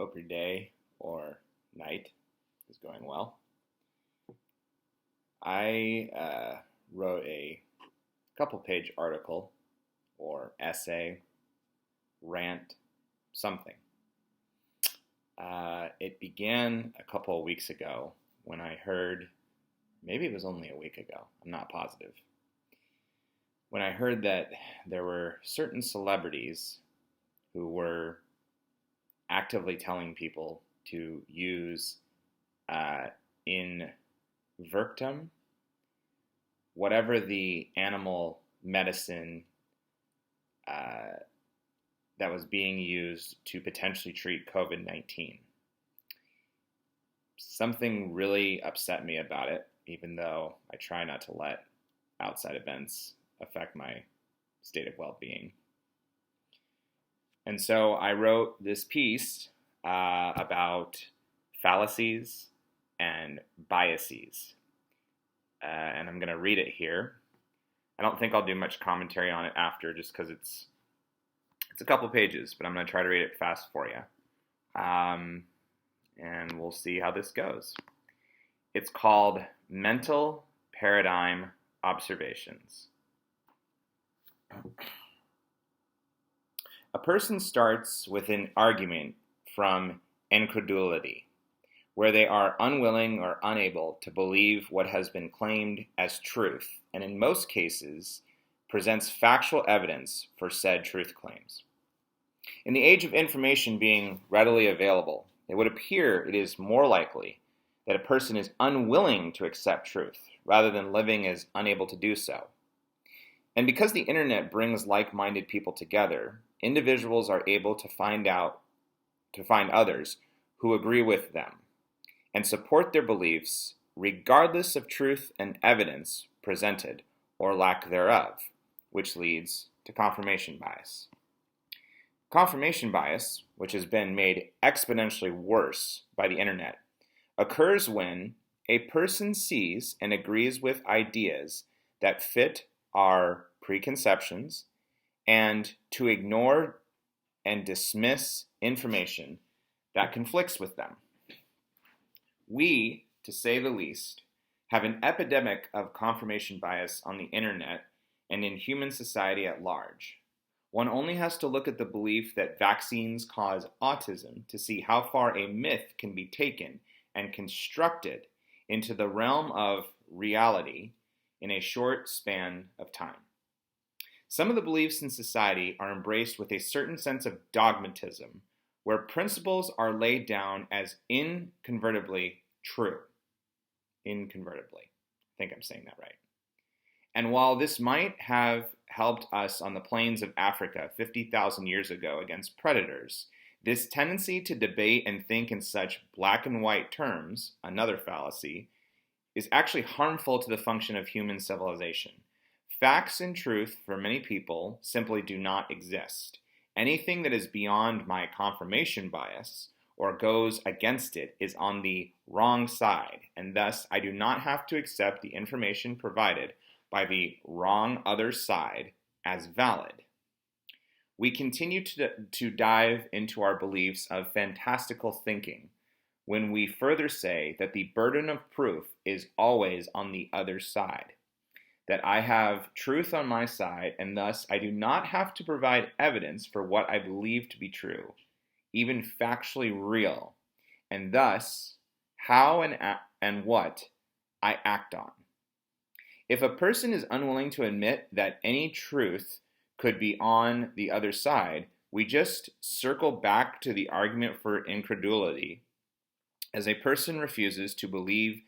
Hope your day or night is going well. I wrote a couple page article or essay, rant, something. It began a couple of weeks ago when I heard, maybe it was only a week ago, I'm not positive, when I heard that there were certain celebrities who were actively telling people to use in Virctum, whatever the animal medicine that was being used to potentially treat COVID-19. Something really upset me about it, even though I try not to let outside events affect my state of well-being. And so I wrote this piece about fallacies and biases. And I'm going to read it here. I don't think I'll do much commentary on it after just because it's a couple pages, but I'm going to try to read it fast for you. And we'll see how this goes. It's called Mental Paradigm Observations. A person starts with an argument from incredulity, where they are unwilling or unable to believe what has been claimed as truth, and in most cases, presents factual evidence for said truth claims. In the age of information being readily available, it would appear it is more likely that a person is unwilling to accept truth, rather than living as unable to do so. And because the internet brings like-minded people together, individuals are able to find others who agree with them and support their beliefs regardless of truth and evidence presented or lack thereof, which leads to confirmation bias. Confirmation bias, which has been made exponentially worse by the internet, occurs when a person sees and agrees with ideas that fit our preconceptions and to ignore and dismiss information that conflicts with them. We, to say the least, have an epidemic of confirmation bias on the internet and in human society at large. One only has to look at the belief that vaccines cause autism to see how far a myth can be taken and constructed into the realm of reality in a short span of time. Some of the beliefs in society are embraced with a certain sense of dogmatism, where principles are laid down as incontrovertibly true. Incontrovertibly. I think I'm saying that right. And while this might have helped us on the plains of Africa 50,000 years ago against predators, this tendency to debate and think in such black and white terms, another fallacy, is actually harmful to the function of human civilization. Facts and truth for many people simply do not exist. Anything that is beyond my confirmation bias or goes against it is on the wrong side, and thus I do not have to accept the information provided by the wrong other side as valid. We continue to dive into our beliefs of fantastical thinking when we further say that the burden of proof is always on the other side, that I have truth on my side, and thus I do not have to provide evidence for what I believe to be true, even factually real, and thus how and what I act on. If a person is unwilling to admit that any truth could be on the other side, we just circle back to the argument for incredulity, as a person refuses to believe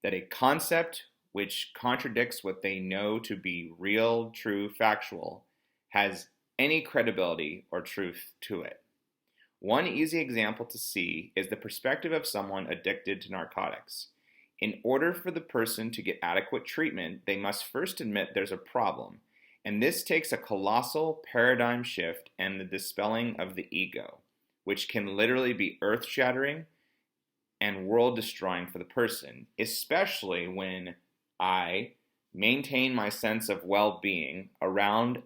that a concept which contradicts what they know to be real, true, factual, has any credibility or truth to it. One easy example to see is the perspective of someone addicted to narcotics. In order for the person to get adequate treatment, they must first admit there's a problem, and this takes a colossal paradigm shift and the dispelling of the ego, which can literally be earth-shattering and world-destroying for the person, especially when I maintain my sense of well-being around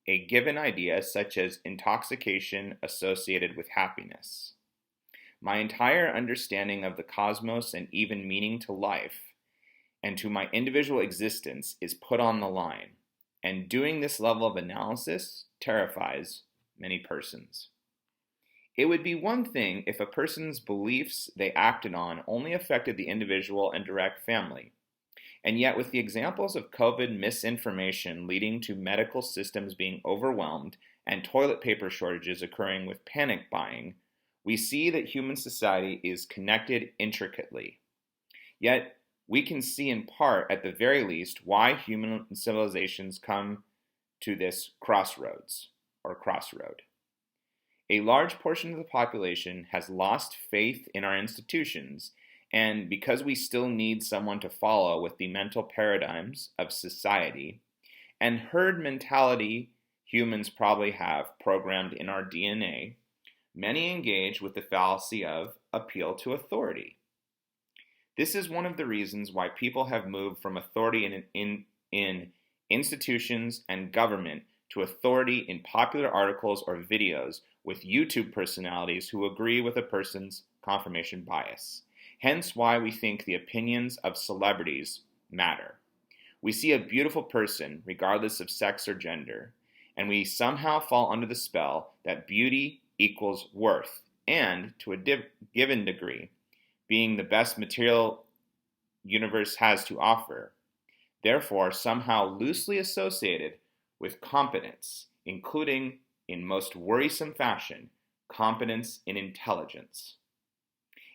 a given idea such as intoxication associated with happiness. my entire understanding of the cosmos and even meaning to life and to my individual existence is put on the line. And doing this level of analysis terrifies many persons. It would be one thing if a person's beliefs they acted on only affected the individual and direct family. And yet, with the examples of COVID misinformation leading to medical systems being overwhelmed and toilet paper shortages occurring with panic buying, we see that human society is connected intricately. Yet, we can see in part, at the very least, why human civilizations come to this crossroad. A large portion of the population has lost faith in our institutions, and because we still need someone to follow with the mental paradigms of society and herd mentality humans probably have programmed in our DNA, many engage with the fallacy of appeal to authority. This is one of the reasons why people have moved from authority in institutions and government to authority in popular articles or videos with YouTube personalities who agree with a person's confirmation bias. Hence why we think the opinions of celebrities matter. We see a beautiful person, regardless of sex or gender, and we somehow fall under the spell that beauty equals worth, and, to a given degree, being the best material universe has to offer, therefore somehow loosely associated with competence, including, in most worrisome fashion, competence in intelligence.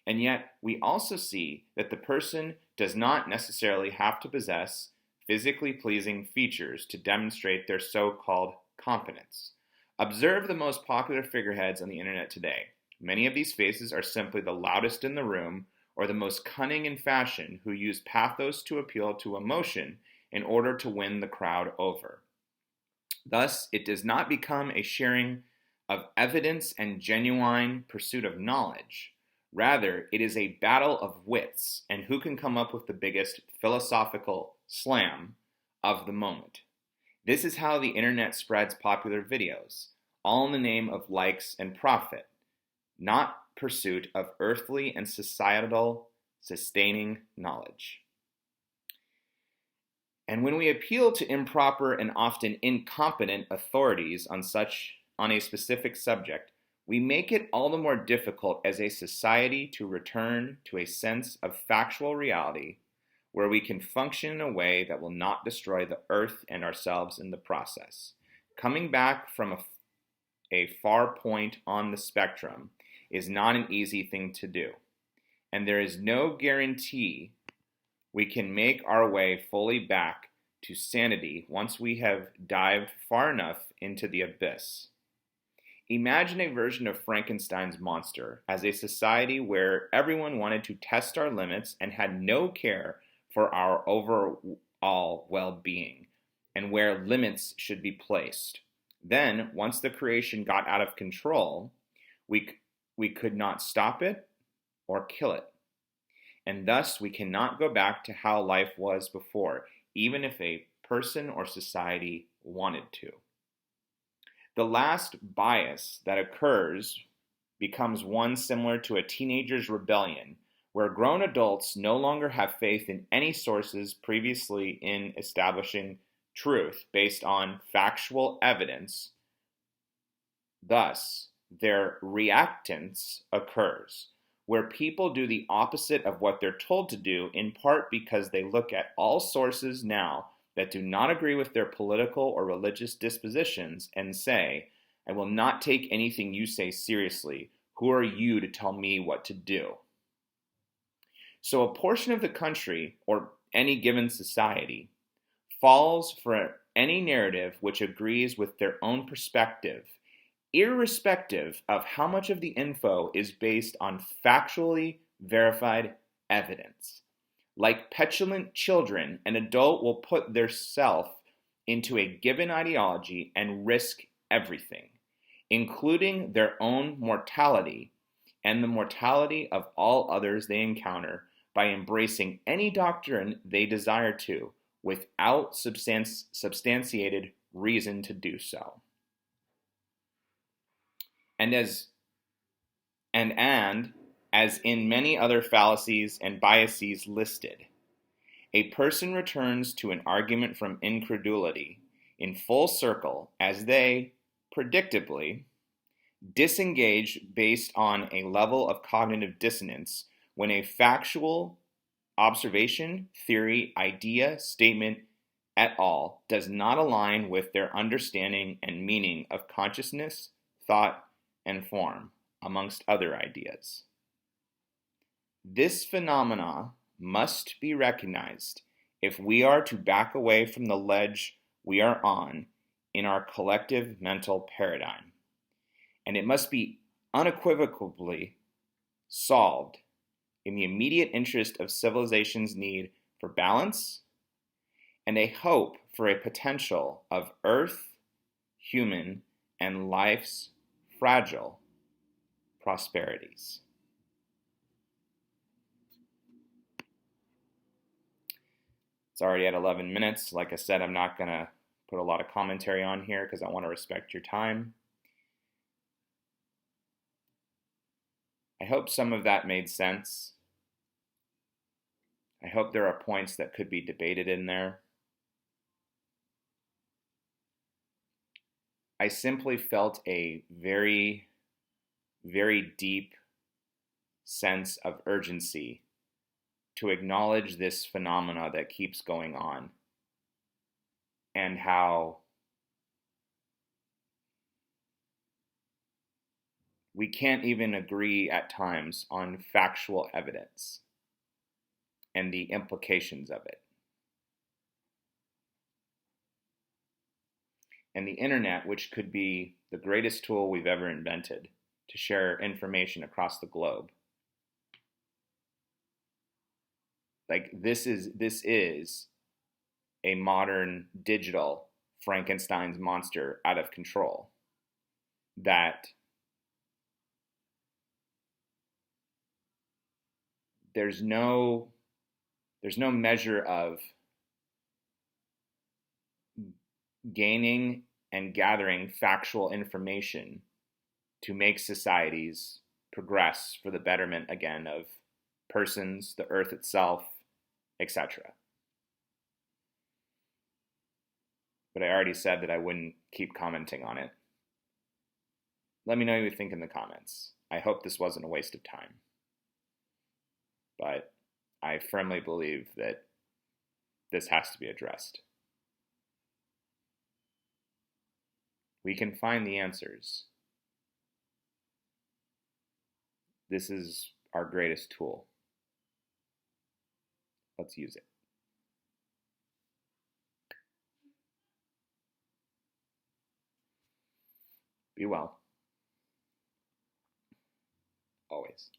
And yet, we also see that the person does not necessarily have to possess physically pleasing features to demonstrate their so-called competence. Observe the most popular figureheads on the internet today. Many of these faces are simply the loudest in the room or the most cunning in fashion who use pathos to appeal to emotion in order to win the crowd over. Thus, it does not become a sharing of evidence and genuine pursuit of knowledge. Rather, it is a battle of wits and who can come up with the biggest philosophical slam of the moment. This is how the internet spreads popular videos, all in the name of likes and profit, not pursuit of earthly and societal sustaining knowledge. And when we appeal to improper and often incompetent authorities on a specific subject, we make it all the more difficult as a society to return to a sense of factual reality where we can function in a way that will not destroy the earth and ourselves in the process. Coming back from a far point on the spectrum is not an easy thing to do, and there is no guarantee we can make our way fully back to sanity once we have dived far enough into the abyss. Imagine a version of Frankenstein's monster as a society where everyone wanted to test our limits and had no care for our overall well-being, and where limits should be placed. Then, once the creation got out of control, we could not stop it or kill it. And thus, we cannot go back to how life was before, even if a person or society wanted to. The last bias that occurs becomes one similar to a teenager's rebellion, where grown adults no longer have faith in any sources previously in establishing truth based on factual evidence. Thus, their reactance occurs, where people do the opposite of what they're told to do, in part because they look at all sources now that do not agree with their political or religious dispositions and say, I will not take anything you say seriously. Who are you to tell me what to do? So a portion of the country, or any given society, falls for any narrative which agrees with their own perspective, irrespective of how much of the info is based on factually verified evidence. Like petulant children, an adult will put their self into a given ideology and risk everything, including their own mortality and the mortality of all others they encounter, by embracing any doctrine they desire to without substantiated reason to do so. And As in many other fallacies and biases listed, a person returns to an argument from incredulity in full circle as they, predictably, disengage based on a level of cognitive dissonance when a factual observation, theory, idea, statement, et al. Does not align with their understanding and meaning of consciousness, thought, and form, amongst other ideas. This phenomena must be recognized if we are to back away from the ledge we are on in our collective mental paradigm, and it must be unequivocally solved in the immediate interest of civilization's need for balance and a hope for a potential of Earth, human, and life's fragile prosperities. It's already at 11 minutes. Like I said, I'm not going to put a lot of commentary on here because I want to respect your time. I hope some of that made sense. I hope there are points that could be debated in there. I simply felt a very, very deep sense of urgency to acknowledge this phenomena that keeps going on and how we can't even agree at times on factual evidence and the implications of it. And the internet, which could be the greatest tool we've ever invented to share information across the globe. Like this is a modern digital Frankenstein's monster out of control that there's no measure of gaining and gathering factual information to make societies progress for the betterment, again, of persons, the earth itself, etc. But I already said that I wouldn't keep commenting on it. Let me know what you think in the comments. I hope this wasn't a waste of time. But I firmly believe that this has to be addressed. We can find the answers. This is our greatest tool. Let's use it. Be well. Always.